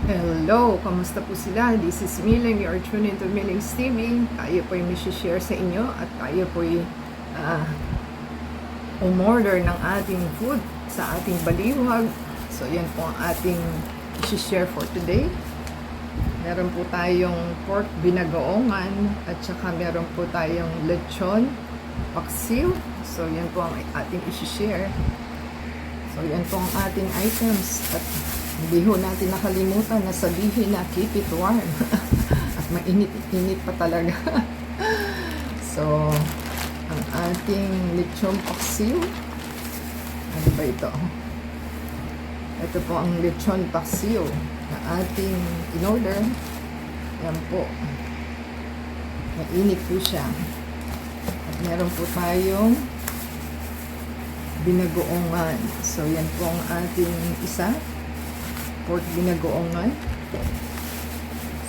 Hello, kamusta po sila? This is Miling, you are tuned into Miling's TV. Tayo po yung share sa inyo at tayo po yung umorder ng ating food sa ating baliwag. So, yan po ang ating share for today. Meron po tayong pork binagoongan at saka meron po tayong lechon paksiw. So, yan po ang ating share. So, yan po ang ating items at hindi ho natin nakalimutan na sabihin na keep it warm. At mainit-init pa talaga. So, ang ating lechon paksiw. Ano ba ito? Ito po ang lechon paksiw na ating in-order. Yan po. Mainit po siya. At meron po tayong binagoongan. So, yan po ang ating isa. Pork binagoongan.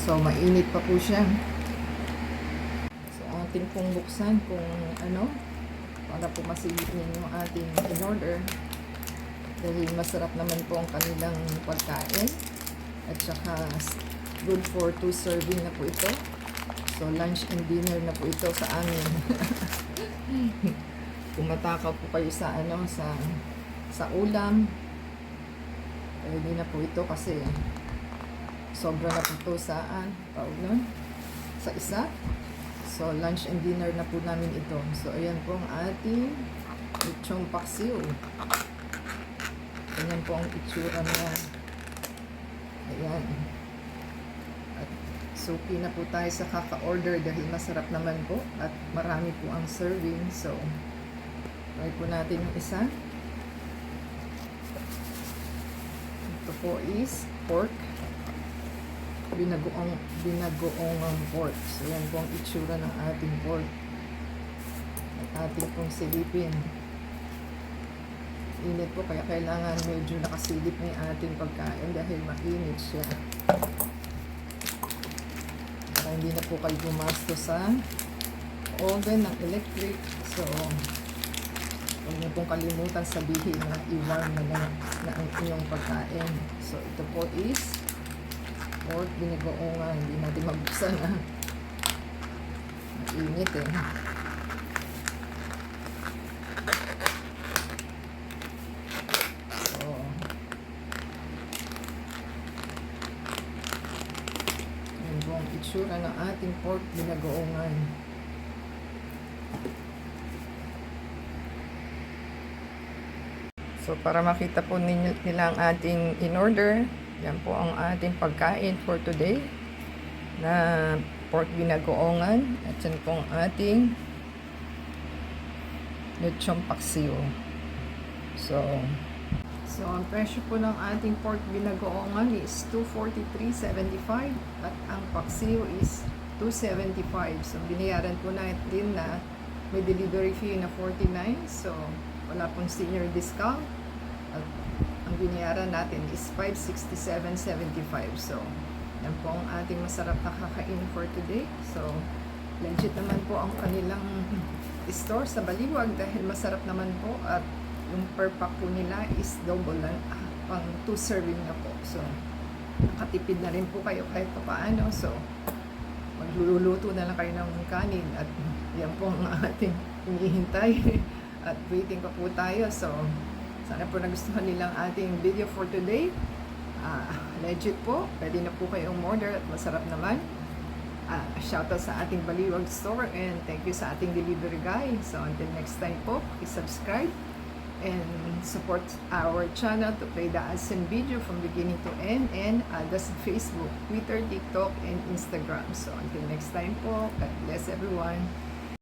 So, mainit pa po siya. So, ating pong buksan kung ano, para po masigit ninyo yung ating in-order. Dahil masarap naman po ang kanilang pagkain. At saka, good for 2 serving na po ito. So, lunch and dinner na po ito sa amin. Kung matakaw po kayo sa ano, sa ulam, hindi na po ito kasi sobra na po ito sa sa isa. So, lunch and dinner na po namin ito. So, ayan po ang ating lechon paksiw. Ayan po ang itsura niya. Ayan. At suki na po tayo sa kaka-order dahil masarap naman po at marami po ang serving. So, try po natin yung isa. Ito po is pork. Binagoong pork. So, yan po ang itsura ng ating pork. At ating pong silipin. Init po, kaya kailangan medyo nakasilip na yung ating pagkain dahil mainit siya. Para hindi na po kayo gumasto sa oven ng electric. So, huwag niyo pong kalimutan sabihin na i-warm na ang inyong pagkain. So, ito po is pork binagoongan. Hindi natin mabuksan na. Mainit eh. So, yun po ang itsura ng ating pork binagoongan. So, para makita po nila ang ating in-order, yan po ang ating pagkain for today na pork binagoongan at yan po ang ating lechon paksiw. So, ang presyo po ng ating pork binagoongan is $243.75 at ang paksiw is $275. So, binayaran po natin na may delivery fee na $49. So, wala pong senior discount. At ang binayaran natin is $567.75. So, yan po ang ating masarap na kakain for today. So, legit naman po ang kanilang store sa Baliwag dahil masarap naman po at yung per pack po nila is double lang, pang 2 serving na po. So, nakatipid na rin po kayo kahit paano. So, magluluto na lang kayo ng kanin at yan po ang ating hinihintay. At waiting pa po tayo. So, sana po nagustuhan nilang ating video for today. Legit po. Pwede na po kayong order at masarap naman. Shoutout sa ating Baliwag store and thank you sa ating delivery guy. So, until next time po, please subscribe and support our channel to play the ads and video from beginning to end and that's Facebook, Twitter, TikTok, and Instagram. So, until next time po, God bless everyone.